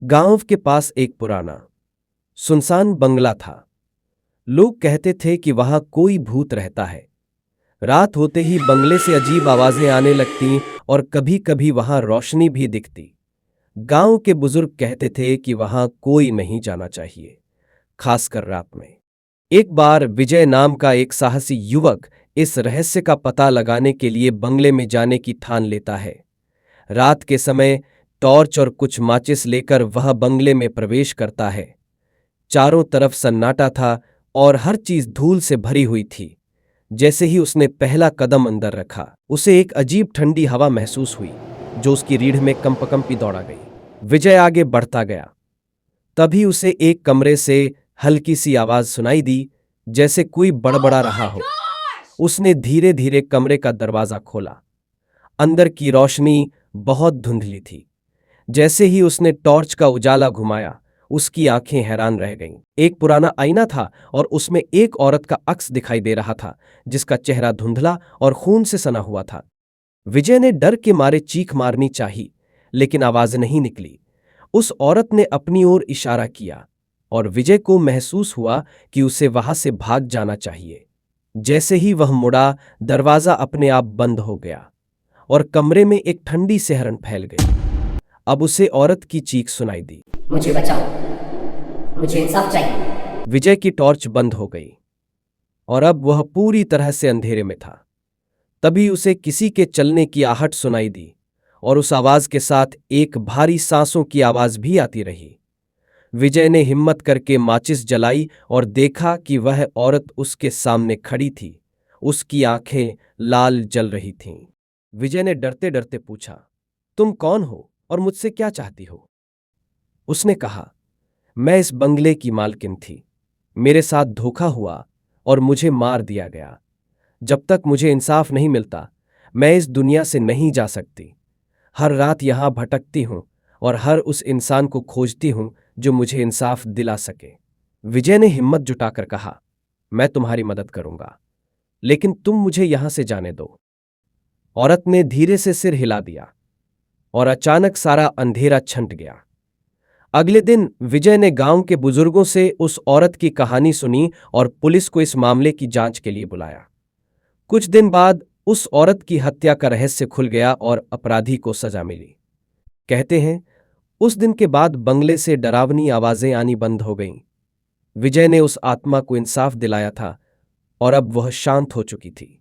गांव के पास एक पुराना सुनसान बंगला था। लोग कहते थे कि वहां कोई भूत रहता है। रात होते ही बंगले से अजीब आवाजें आने लगती और कभी कभी वहां रोशनी भी दिखती। गांव के बुजुर्ग कहते थे कि वहां कोई नहीं जाना चाहिए, खासकर रात में। एक बार विजय नाम का एक साहसी युवक इस रहस्य का पता लगाने के लिए बंगले में जाने की ठान लेता है। रात के समय टॉर्च और कुछ माचिस लेकर वह बंगले में प्रवेश करता है। चारों तरफ सन्नाटा था और हर चीज धूल से भरी हुई थी। जैसे ही उसने पहला कदम अंदर रखा, उसे एक अजीब ठंडी हवा महसूस हुई जो उसकी रीढ़ में कंपकंपी दौड़ा गई। विजय आगे बढ़ता गया। तभी उसे एक कमरे से हल्की सी आवाज सुनाई दी, जैसे कोई बड़बड़ा रहा हो। उसने धीरे धीरे कमरे का दरवाजा खोला। अंदर की रोशनी बहुत धुंधली थी। जैसे ही उसने टॉर्च का उजाला घुमाया, उसकी आंखें हैरान रह गईं। एक पुराना आईना था और उसमें एक औरत का अक्स दिखाई दे रहा था, जिसका चेहरा धुंधला और खून से सना हुआ था। विजय ने डर के मारे चीख मारनी चाही, लेकिन आवाज नहीं निकली। उस औरत ने अपनी ओर इशारा किया और विजय को महसूस हुआ कि उसे वहां से भाग जाना चाहिए। जैसे ही वह मुड़ा, दरवाजा अपने आप बंद हो गया और कमरे में एक ठंडी सिहरन फैल गई। अब उसे औरत की चीख सुनाई दी, मुझे बचाओ, मुझे इंसाफ चाहिए। विजय की टॉर्च बंद हो गई और अब वह पूरी तरह से अंधेरे में था। तभी उसे किसी के चलने की आहट सुनाई दी और उस आवाज के साथ एक भारी सांसों की आवाज भी आती रही। विजय ने हिम्मत करके माचिस जलाई और देखा कि वह औरत उसके सामने खड़ी थी। उसकी आंखें लाल जल रही थीं। विजय ने डरते डरते पूछा, तुम कौन हो और मुझसे क्या चाहती हो? उसने कहा, मैं इस बंगले की मालकिन थी। मेरे साथ धोखा हुआ और मुझे मार दिया गया। जब तक मुझे इंसाफ नहीं मिलता, मैं इस दुनिया से नहीं जा सकती। हर रात यहां भटकती हूं और हर उस इंसान को खोजती हूं जो मुझे इंसाफ दिला सके। विजय ने हिम्मत जुटाकर कहा, मैं तुम्हारी मदद करूंगा, लेकिन तुम मुझे यहां से जाने दो। औरत ने धीरे से सिर हिला दिया और अचानक सारा अंधेरा छंट गया। अगले दिन विजय ने गांव के बुजुर्गों से उस औरत की कहानी सुनी और पुलिस को इस मामले की जांच के लिए बुलाया। कुछ दिन बाद उस औरत की हत्या का रहस्य खुल गया और अपराधी को सजा मिली। कहते हैं, उस दिन के बाद बंगले से डरावनी आवाजें आनी बंद हो गईं। विजय ने उस आत्मा को इंसाफ दिलाया था और अब वह शांत हो चुकी थी।